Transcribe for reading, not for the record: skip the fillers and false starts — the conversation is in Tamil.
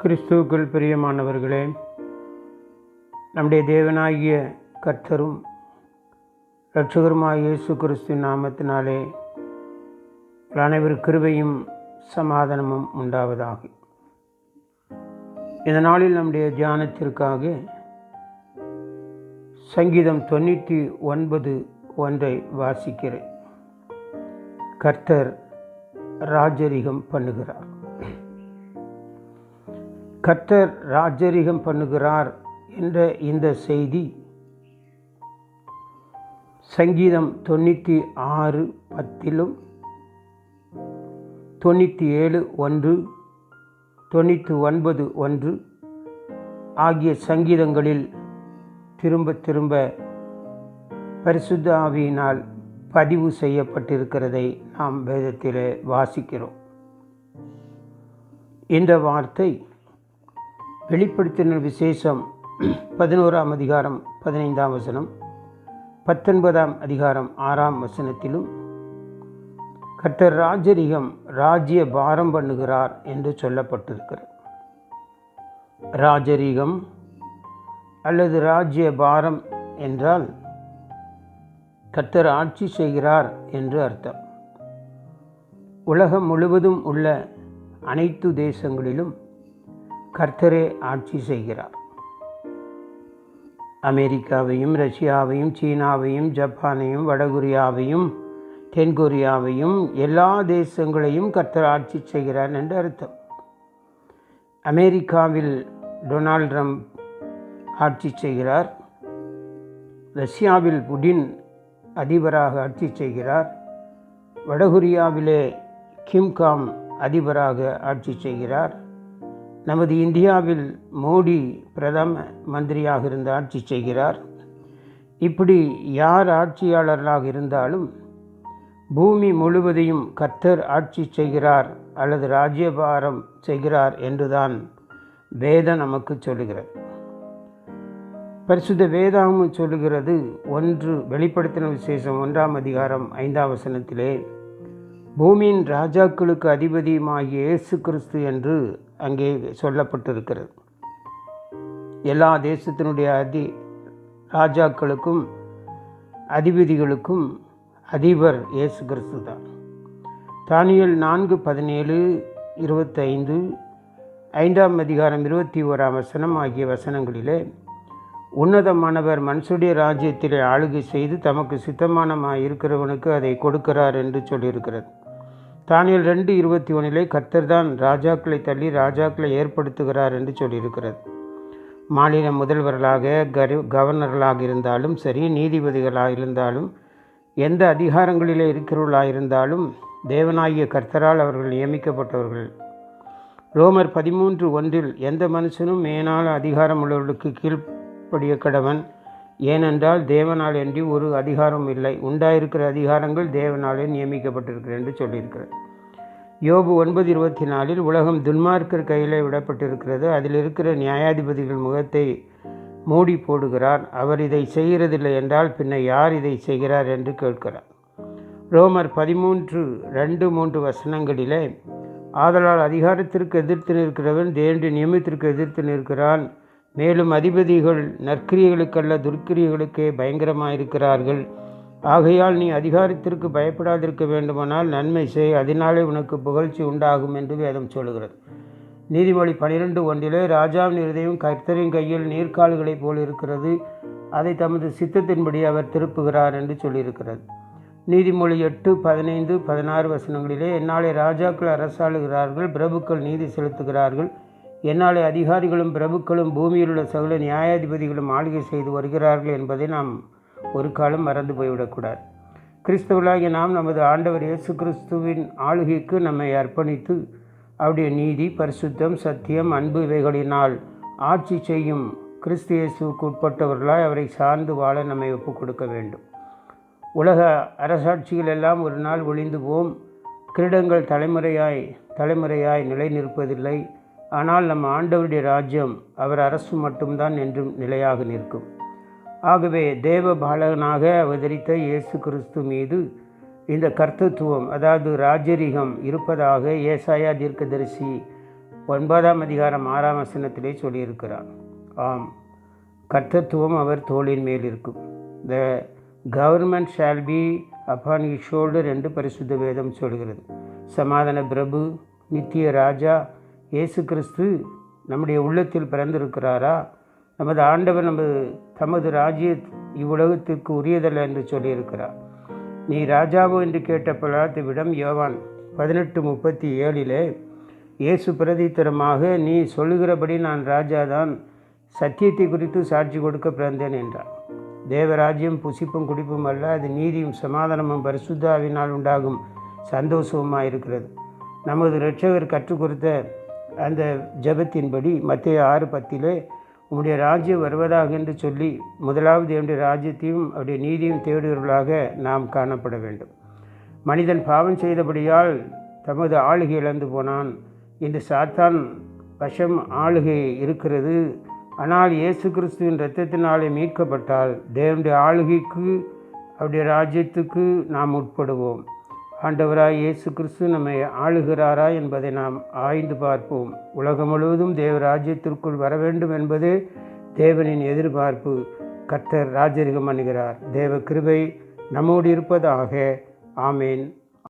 கிறிஸ்துவுக்குள் பிரியமானவர்களே, நம்முடைய தேவனாகிய கர்த்தரும் இரட்சகருமாகிய இயேசு கிறிஸ்துவின் நாமத்தினாலே அனைவரும் கிருபையும் சமாதானமும் உண்டாவதாக. இந்த நாளில் நம்முடைய தியானத்திற்காக சங்கீதம் 99:1 வாசிக்கிறேன். கர்த்தர் ராஜரிகம் பண்ணுகிறார். கர்த்தர் ராஜரிகம் பண்ணுகிறார் என்ற இந்த செய்தி சங்கீதம் 96:10, 97:1, 99:1 ஆகிய சங்கீதங்களில் திரும்ப திரும்ப பரிசுத்த ஆவியினால் பதிவு செய்யப்பட்டிருக்கிறதை நாம் வேதத்திலே வாசிக்கிறோம். இந்த வார்த்தை வெளிப்படுத்தின விசேஷம் 11ஆம் அதிகாரம் 15ஆம் வசனம், 19ஆம் அதிகாரம் 6ஆம் வசனத்திலும் கர்த்தர் ராஜரிகம் ராஜ்ய பாரம் பண்ணுகிறார் என்று சொல்லப்பட்டிருக்கிறது. ராஜரிகம் அல்லது ராஜ்ய பாரம் என்றால் கர்த்தர் ஆட்சி செய்கிறார் என்று அர்த்தம். உலகம் முழுவதும் உள்ள அனைத்து தேசங்களிலும் கர்த்தரே ஆட்சி செய்கிறார். அமெரிக்காவையும், ரஷ்யாவையும், சீனாவையும், ஜப்பானையும், வடகொரியாவையும், தென்கொரியாவையும், எல்லா தேசங்களையும் கர்த்தர் ஆட்சி செய்கிறார் என்று அர்த்தம். அமெரிக்காவில் டொனால்ட் ட்ரம்ப் ஆட்சி செய்கிறார். ரஷ்யாவில் புடின் அதிபராக ஆட்சி செய்கிறார். வடகொரியாவிலே கிம் அதிபராக ஆட்சி செய்கிறார். நமது இந்தியாவில் மோடி பிரதம மந்திரியாக இருந்து ஆட்சி செய்கிறார். இப்படி யார் ஆட்சியாளர்களாக இருந்தாலும் பூமி முழுவதையும் கர்த்தர் ஆட்சி செய்கிறார் அல்லது ராஜ்யபாரம் செய்கிறார் என்றுதான் வேதம் நமக்கு சொல்லுகிறது. பரிசுத்த வேதாகமும் சொல்லுகிறது. வெளிப்படுத்தின விசேஷம் 1ஆம் அதிகாரம் 5ஆம் வசனத்திலே பூமியின் ராஜாக்களுக்கு அதிபதியுமாகிய இயேசு கிறிஸ்து என்று அங்கே சொல்லப்பட்டிருக்கிறது. எல்லா தேசத்தினுடைய ராஜாக்களுக்கும் அதிபதிகளுக்கும் அதிபர் இயேசு கிறிஸ்து தான். தானியேல் 4:17, 25, 5ஆம் அதிகாரம் 21ஆம் வசனம் ஆகிய வசனங்களிலே உன்னதமானவர் மனுஷுடைய ராஜ்யத்திலே ஆளுகை செய்து தமக்கு சித்தமானமாக இருக்கிறவனுக்கு அதை கொடுக்கிறார் என்று சொல்லியிருக்கிறது. தானியேல் 2:21 கர்த்தர் தான் ராஜாக்களை தள்ளி ராஜாக்களை ஏற்படுத்துகிறார் என்று சொல்லியிருக்கிறது. மாநில முதல்வர்களாக, கவர்னர்களாக இருந்தாலும் சரி, நீதிபதிகளாக இருந்தாலும், எந்த அதிகாரங்களிலே இருக்கிறவர்களாக இருந்தாலும் தேவனாகிய கர்த்தரால் அவர்கள் நியமிக்கப்பட்டவர்கள். ரோமர் 13:1 எந்த மனுஷனும் மேலான அதிகாரம் உள்ளவர்களுக்கு கீழ்ப்படிய கடவன், ஏனென்றால் தேவனால் என்று ஒரு அதிகாரம் இல்லை, உண்டாயிருக்கிற அதிகாரங்கள் தேவனாலே நியமிக்கப்பட்டிருக்கிறது என்று சொல்லியிருக்கிறது. யோபு 9:24 உலகம் துன்மார்க்கர் கையில் விடப்பட்டிருக்கிறது, அதில் இருக்கிற நியாயாதிபதிகள் முகத்தை மூடி போடுகிறார், அவர் இதை செய்கிறதில்லை என்றால் பின்ன யார் இதை செய்கிறார் என்று கேட்கிறார். ரோமர் 13:2-3 வசனங்களிலே ஆதலால் அதிகாரத்திற்கு எதிர்த்து நிற்கிறவன் தேவனுடைய நியமத்திற்கு எதிர்த்து நிற்கிறான், மேலும் அதிபதிகள் நற்கிரியைகளுக்கல்ல துர்க்கிரியைகளுக்கே பயங்கரமாயிருக்கிறார்கள், ஆகையால் நீ அதிகாரத்திற்கு பயப்படாதிருக்க வேண்டுமானால் நன்மை செய், அதனாலே உனக்கு புகழ்ச்சி உண்டாகும் என்று வேதம் சொல்கிறது. நீதிமொழி 12:1 ராஜாவின் இருதயம் கர்த்தரின் கையில் நீர்க்கால்களைப் போல் இருக்கிறது, அதை தமது சித்தத்தின்படி அவர் திருப்புகிறார் என்று சொல்லியிருக்கிறது. நீதிமொழி 8:15-16 வசனங்களிலே என்னாலே ராஜாக்கள் அரசாளுகிறார்கள், பிரபுக்கள் நீதி செலுத்துகிறார்கள், என்னாலே அதிகாரிகளும் பிரபுக்களும் பூமியில் உள்ள சகல நியாயாதிபதிகளும் ஆளுகை செய்து வருகிறார்கள் என்பதை நாம் ஒரு காலம் மறந்து போய்விடக்கூடாது. கிறிஸ்தவர்களாகிய நாம் நமது ஆண்டவர் இயேசு கிறிஸ்துவின் ஆளுகைக்கு நம்மை அர்ப்பணித்து அவருடைய நீதி, பரிசுத்தம், சத்தியம், அன்பு இவைகளினால் ஆட்சி செய்யும் கிறிஸ்து இயேசுவுக்கு உட்பட்டவர்களாய் அவரை சார்ந்து வாழ நம்மை ஒப்புக் கொடுக்க வேண்டும். உலக அரசாட்சிகள் எல்லாம் ஒரு நாள் ஒழிந்து போம், கிரீடங்கள் தலைமுறையாய் நிலை நிற்பதில்லை, ஆனால் நம் ஆண்டவருடைய ராஜ்யம் அவர் அரசு மட்டும்தான் என்றும் நிலையாக நிற்கும். ஆகவே தேவ பாலகனாக அவதரித்த இயேசு கிறிஸ்து மீது இந்த கர்த்தத்துவம், அதாவது ராஜரிகம் இருப்பதாக ஏசாயா தீர்க்கதரிசி 9ஆம் அதிகாரம் 6ஆம் வசனத்திலே சொல்லியிருக்கிறார். ஆம், கர்த்தத்துவம் அவர் தோளின் மேல் இருக்கும். The government shall be upon his shoulder என்று பரிசுத்த வேதம் சொல்கிறது. சமாதான பிரபு, நித்திய ராஜா இயேசு கிறிஸ்து நம்முடைய உள்ளத்தில் பிறந்திருக்கிறாரா? நமது ஆண்டவர் தமது ராஜ்ய இவ்வுலகத்திற்கு உரியதல்ல என்று சொல்லியிருக்கிறார். நீ ராஜாவோ என்று கேட்ட பிலாத்துவிடம் யோவான் 18:37 இயேசு பிரதித்திரமாக, நீ சொல்லுகிறபடி நான் ராஜாதான், சத்தியத்தை குறித்து சாட்சி கொடுக்க பிறந்தேன் என்றார். தேவராஜ்யம் புசிப்பும் குடிப்பும் அல்ல, அது நீதியும் சமாதானமும் பரிசுத்த ஆவியினால் உண்டாகும் சந்தோஷமாக இருக்கிறது. நமது இரட்சகர் கற்றுக் கொடுத்த அந்த ஜெபத்தின்படி மத்தேயு 6:10 உம்முடைய ராஜ்யம் வருவதாக என்று சொல்லி முதலாவது என்னுடைய ராஜ்யத்தையும் அவருடைய நீதியும் தேடுகிறவர்களாக நாம் காணப்பட வேண்டும். மனிதன் பாவம் செய்தபடியால் தமது ஆளுகை இழந்து போனான். இந்த சாத்தான் வசம் ஆளுகை இருக்கிறது. ஆனால் இயேசு கிறிஸ்துவின் இரத்தத்தினாலே மீட்கப்பட்டால் தேவனுடைய ஆளுகைக்கு அவருடைய ராஜ்யத்துக்கு நாம் உட்படுவோம். ஆண்டவராய் இயேசு கிறிஸ்து நம்மை ஆளுகிறாரா என்பதை நாம் ஆய்ந்து பார்ப்போம். உலகம் முழுவதும் தேவ ராஜ்யத்திற்குள் வர வேண்டும் என்பதே தேவனின் எதிர்பார்ப்பு. கர்த்தர் ராஜரிகம் பண்ணுகிறார். தேவ கிருபை நம்மோடு இருப்பதாக. ஆமேன்.